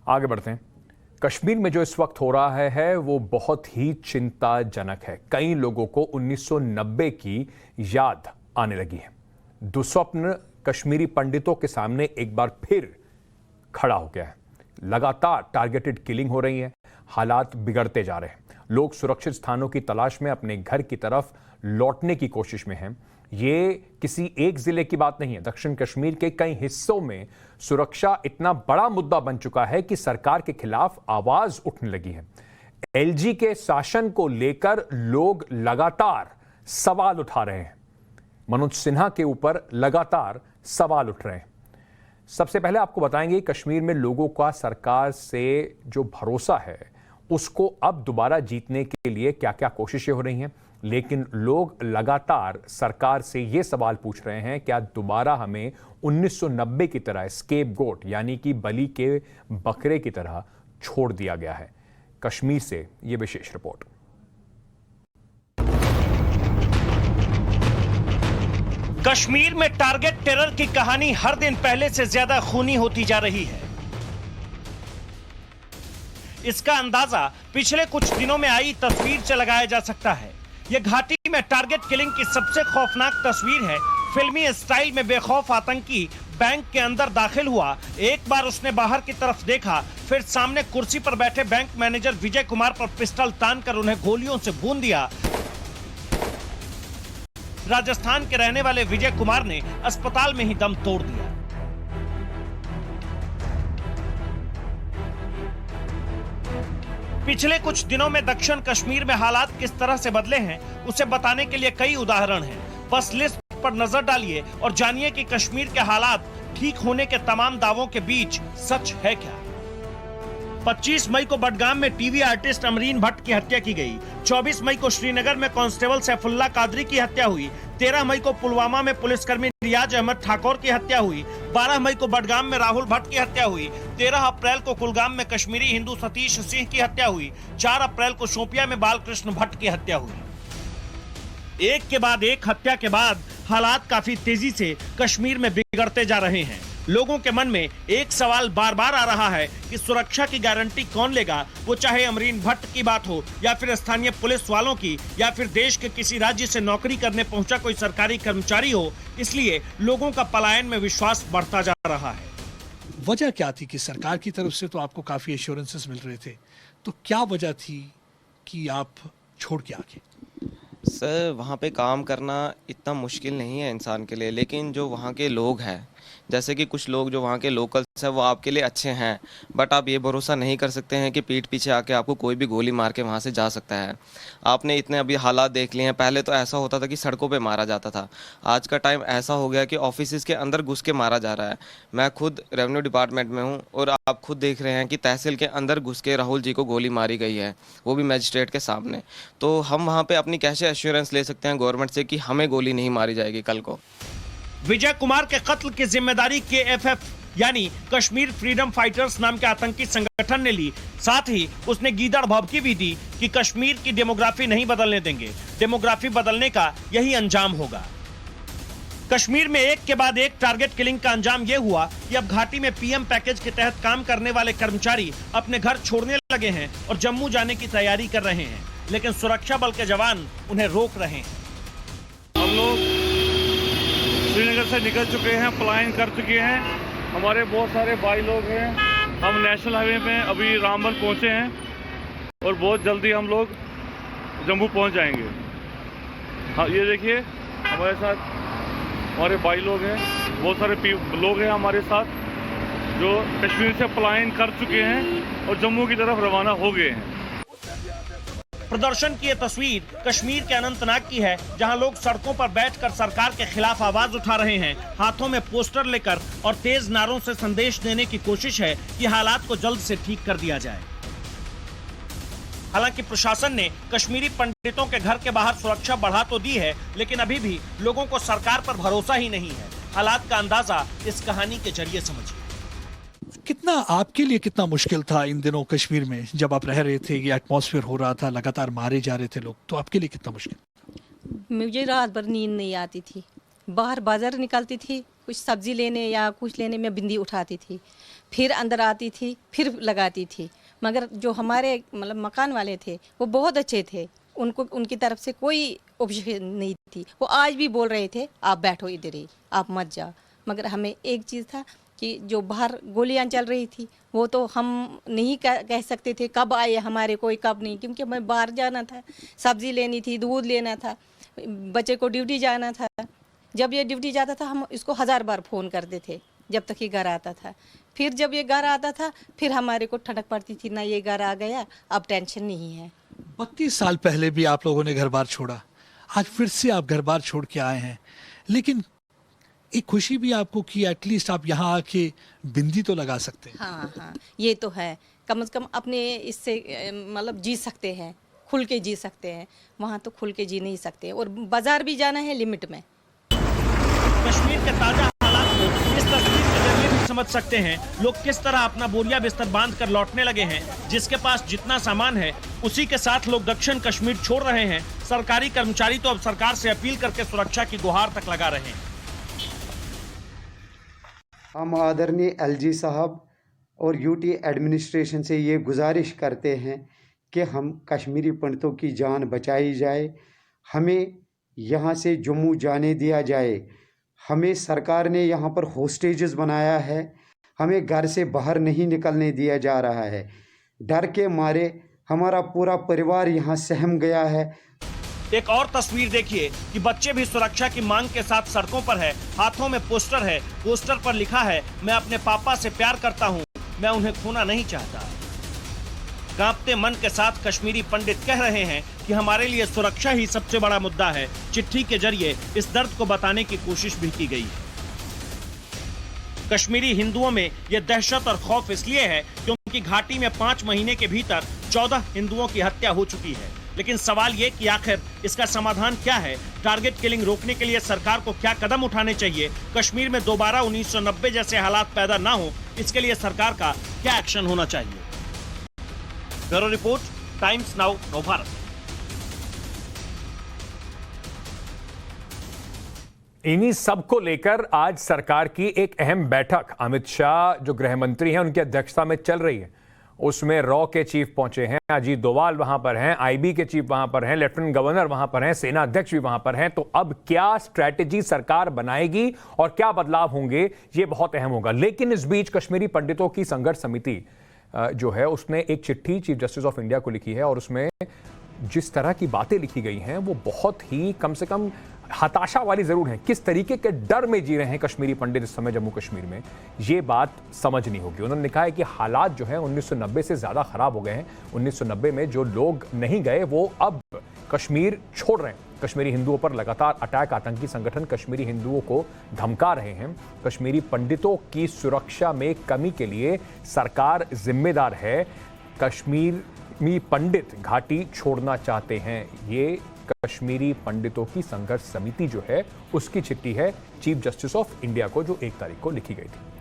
आगे बढ़ते हैं। कश्मीर में जो इस वक्त हो रहा है वो बहुत ही चिंताजनक है। कई लोगों को 1990 की याद आने लगी है। दुस्वप्न कश्मीरी पंडितों के सामने एक बार फिर खड़ा हो गया है। लगातार टारगेटेड किलिंग हो रही है, हालात बिगड़ते जा रहे हैं। लोग सुरक्षित स्थानों की तलाश में अपने घर की तरफ लौटने की कोशिश में हैं। ये किसी एक जिले की बात नहीं है। दक्षिण कश्मीर के कई हिस्सों में सुरक्षा इतना बड़ा मुद्दा बन चुका है कि सरकार के खिलाफ आवाज उठने लगी है। एलजी के शासन को लेकर लोग लगातार सवाल उठा रहे हैं। मनोज सिन्हा के ऊपर लगातार सवाल उठ रहे हैं। सबसे पहले आपको बताएंगे कश्मीर में लोगों का सरकार से जो भरोसा है उसको अब दोबारा जीतने के लिए क्या क्या कोशिशें हो रही हैं। लेकिन लोग लगातार सरकार से यह सवाल पूछ रहे हैं, क्या दोबारा हमें 1990 की तरह स्केपगोट यानी कि बलि के बकरे की तरह छोड़ दिया गया है। कश्मीर से यह विशेष रिपोर्ट। कश्मीर में टारगेट टेरर की कहानी हर दिन पहले से ज्यादा खूनी होती जा रही है। इसका अंदाजा पिछले कुछ दिनों में आई तस्वीर से लगाया जा सकता है। यह घाटी में टारगेट किलिंग की सबसे खौफनाक तस्वीर है। फिल्मी स्टाइल में बेखौफ आतंकी बैंक के अंदर दाखिल हुआ। एक बार उसने बाहर की तरफ देखा, फिर सामने कुर्सी पर बैठे बैंक मैनेजर विजय कुमार पर पिस्टल तानकर उन्हें गोलियों से भून दिया। राजस्थान के रहने वाले विजय कुमार ने अस्पताल में ही दम तोड़ दिया। पिछले कुछ दिनों में दक्षिण कश्मीर में हालात किस तरह से बदले हैं उसे बताने के लिए कई उदाहरण हैं। बस लिस्ट पर नजर डालिए और जानिए कि कश्मीर के हालात ठीक होने के तमाम दावों के बीच सच है क्या। 25 मई को बडगाम में टीवी आर्टिस्ट अमरीन भट्ट की हत्या की गई। 24 मई को श्रीनगर में कांस्टेबल सैफुल्ला कादरी की हत्या हुई। 13 मई को पुलवामा में पुलिसकर्मी रियाज अहमद ठाकुर की हत्या हुई। 12 मई को बडगाम में राहुल भट्ट की हत्या हुई। 13 अप्रैल को कुलगाम में कश्मीरी हिंदू सतीश सिंह की हत्या हुई। 4 अप्रैल को शोपिया में बालकृष्ण भट्ट की हत्या हुई। एक के बाद एक हत्या के बाद हालात काफी तेजी से कश्मीर में बिगड़ते जा रहे हैं। लोगों के मन में एक सवाल बार बार आ रहा है कि सुरक्षा की गारंटी कौन लेगा, वो चाहे अमरीन भट्ट की बात हो या फिर स्थानीय पुलिस वालों की या फिर देश के किसी राज्य से नौकरी करने पहुंचा कोई सरकारी कर्मचारी हो। इसलिए लोगों का पलायन में विश्वास बढ़ता जा रहा है। वजह क्या थी कि सरकार की तरफ से तो आपको काफी एश्योरेंसेस मिल रहे थे, तो क्या वजह थी कि आप छोड़ के आगे? सर, वहाँ पे काम करना इतना मुश्किल नहीं है इंसान के लिए, लेकिन जो वहाँ के लोग हैं, जैसे कि कुछ लोग जो वहाँ के लोकल्स हैं वो आपके लिए अच्छे हैं, बट आप ये भरोसा नहीं कर सकते हैं कि पीठ पीछे आके आपको कोई भी गोली मार के वहाँ से जा सकता है। आपने इतने अभी हालात देख लिए हैं। पहले तो ऐसा होता था कि सड़कों पे मारा जाता था, आज का टाइम ऐसा हो गया कि ऑफिस के अंदर घुस के मारा जा रहा है। मैं खुद रेवेन्यू डिपार्टमेंट में हूँ और आप खुद देख रहे हैं कि तहसील के अंदर घुस के राहुल जी को गोली मारी गई है, वो भी मजिस्ट्रेट के सामने। तो हम वहाँ पर अपनी कैसे एश्योरेंस ले सकते हैं गवर्नमेंट से कि हमें गोली नहीं मारी जाएगी कल को। विजय कुमार के कत्ल की जिम्मेदारी केएफएफ यानी कश्मीर फ्रीडम फाइटर्स नाम के आतंकी संगठन ने ली। साथ ही उसने गीदड़ भभकी भी दी कि कश्मीर की डेमोग्राफी नहीं बदलने देंगे, डेमोग्राफी बदलने का यही अंजाम होगा। कश्मीर में एक के बाद एक टारगेट किलिंग का अंजाम यह हुआ कि अब घाटी में पीएम पैकेज के तहत काम करने वाले कर्मचारी अपने घर छोड़ने लगे हैं और जम्मू जाने की तैयारी कर रहे हैं, लेकिन सुरक्षा बल के जवान उन्हें रोक रहे हैं। हम लोग श्रीनगर से निकल चुके हैं, पलायन कर चुके हैं। हमारे बहुत सारे भाई लोग हैं। हम नेशनल हाईवे में अभी रामबन पहुंचे हैं और बहुत जल्दी हम लोग जम्मू पहुंच जाएंगे। हाँ, ये देखिए हमारे साथ हमारे भाई लोग हैं, बहुत सारे लोग हैं हमारे साथ जो कश्मीर से पलायन कर चुके हैं और जम्मू की तरफ रवाना हो गए हैं। प्रदर्शन की यह तस्वीर कश्मीर के अनंतनाग की है, जहां लोग सड़कों पर बैठकर सरकार के खिलाफ आवाज उठा रहे हैं। हाथों में पोस्टर लेकर और तेज नारों से संदेश देने की कोशिश है कि हालात को जल्द से ठीक कर दिया जाए। हालांकि प्रशासन ने कश्मीरी पंडितों के घर के बाहर सुरक्षा बढ़ा तो दी है, लेकिन अभी भी लोगों को सरकार पर भरोसा ही नहीं है। हालात का अंदाजा इस कहानी के जरिए समझिए। कितना आपके लिए कितना मुश्किल था इन दिनों कश्मीर में जब आप रह रहे थे, ये एटमॉस्फेयर हो रहा था, लगातार मारे जा रहे थे लोग, तो आपके लिए कितना मुश्किल? मुझे रात भर नींद नहीं आती थी। बाहर बाजार निकलती थी, कुछ सब्जी लेने या कुछ लेने में बिंदी उठाती थी, फिर अंदर आती थी, फिर लगाती थी। मगर जो हमारे मतलब मकान वाले थे वो बहुत अच्छे थे, उनको उनकी तरफ से कोई ऑब्जेक्शन नहीं थी। वो आज भी बोल रहे थे आप बैठो इधर ही, आप मत जाओ। मगर हमें एक चीज़ था कि जो बाहर गोलियां चल रही थी वो तो हम नहीं कह सकते थे कब आए हमारे, कोई कब नहीं, क्योंकि हमें बाहर जाना था, सब्जी लेनी थी, दूध लेना था, बच्चे को ड्यूटी जाना था। जब ये ड्यूटी जाता था हम इसको 1000 बार फ़ोन करते थे जब तक ये घर आता था। फिर जब ये घर आता था फिर हमारे को ठनक पड़ती थी, ना ये घर आ गया अब टेंशन नहीं है। 32 साल पहले भी आप लोगों ने घर बार छोड़ा, आज फिर से आप घर बार छोड़ के आए हैं, लेकिन एक खुशी भी आपको कि एटलीस्ट आप यहाँ आके बिंदी तो लगा सकते हैं। हाँ हाँ, ये तो है, कम से कम अपने इससे मतलब जी सकते हैं, खुल के जी सकते हैं। वहाँ तो खुल के जी नहीं सकते, और बाजार भी जाना है लिमिट में। कश्मीर के ताजा हालात को इस तस्वीर के जरिए भी समझ सकते हैं लोग किस तरह अपना बोरिया बिस्तर बांध कर लौटने लगे हैं। जिसके पास जितना सामान है उसी के साथ लोग दक्षिण कश्मीर छोड़ रहे हैं। सरकारी कर्मचारी तो अब सरकार से अपील करके सुरक्षा की गुहार तक लगा रहे हैं। हम आदरणीय एलजी साहब और यूटी एडमिनिस्ट्रेशन से ये गुजारिश करते हैं कि हम कश्मीरी पंडितों की जान बचाई जाए, हमें यहाँ से जम्मू जाने दिया जाए। हमें सरकार ने यहाँ पर होस्टेजेस बनाया है, हमें घर से बाहर नहीं निकलने दिया जा रहा है। डर के मारे हमारा पूरा परिवार यहाँ सहम गया है। एक और तस्वीर देखिए कि बच्चे भी सुरक्षा की मांग के साथ सड़कों पर है। हाथों में पोस्टर है, पोस्टर पर लिखा है मैं अपने पापा से प्यार करता हूँ, मैं उन्हें खोना नहीं चाहता। कांपते मन के साथ कश्मीरी पंडित कह रहे हैं कि हमारे लिए सुरक्षा ही सबसे बड़ा मुद्दा है। चिट्ठी के जरिए इस दर्द को बताने की कोशिश भी की गई है। कश्मीरी हिंदुओं में यह दहशत और खौफ इसलिए है क्योंकि घाटी में 5 महीने के भीतर 14 हिंदुओं की हत्या हो चुकी है। लेकिन सवाल ये कि आखिर इसका समाधान क्या है? टारगेट किलिंग रोकने के लिए सरकार को क्या कदम उठाने चाहिए? कश्मीर में दोबारा 1990 जैसे हालात पैदा ना हो, इसके लिए सरकार का क्या एक्शन होना चाहिए? Bureau report, times now, Navbharat. इन्हीं सब को लेकर आज सरकार की एक अहम बैठक अमित शाह जो गृह मंत्री हैं उनकी अध्यक्षता में चल रही है। उसमें रॉ के चीफ पहुंचे हैं, अजीत डोवाल वहां पर हैं, आईबी के चीफ वहां पर हैं, लेफ्टिनेंट गवर्नर वहां पर हैं, सेना अध्यक्ष भी वहां पर हैं। तो अब क्या स्ट्रैटेजी सरकार बनाएगी और क्या बदलाव होंगे, ये बहुत अहम होगा। लेकिन इस बीच कश्मीरी पंडितों की संघर्ष समिति जो है उसने एक चिट्ठी चीफ जस्टिस ऑफ इंडिया को लिखी है, और उसमें जिस तरह की बातें लिखी गई हैं वो बहुत ही कम से कम हताशा वाली जरूर है। किस तरीके के डर में जी रहे हैं कश्मीरी पंडित इस समय जम्मू कश्मीर में, ये बात समझनी होगी। उन्होंने लिखा है कि हालात जो है 1990 से ज्यादा खराब हो गए हैं। 1990 में जो लोग नहीं गए वो अब कश्मीर छोड़ रहे हैं। कश्मीरी हिंदुओं पर लगातार अटैक, आतंकी संगठन कश्मीरी हिंदुओं को धमका रहे हैं। कश्मीरी पंडितों की सुरक्षा में कमी के लिए सरकार जिम्मेदार है। कश्मीरी पंडित घाटी छोड़ना चाहते हैं। ये कश्मीरी पंडितों की संघर्ष समिति जो है उसकी चिट्ठी है चीफ जस्टिस ऑफ इंडिया को, जो 1 तारीख को लिखी गई थी।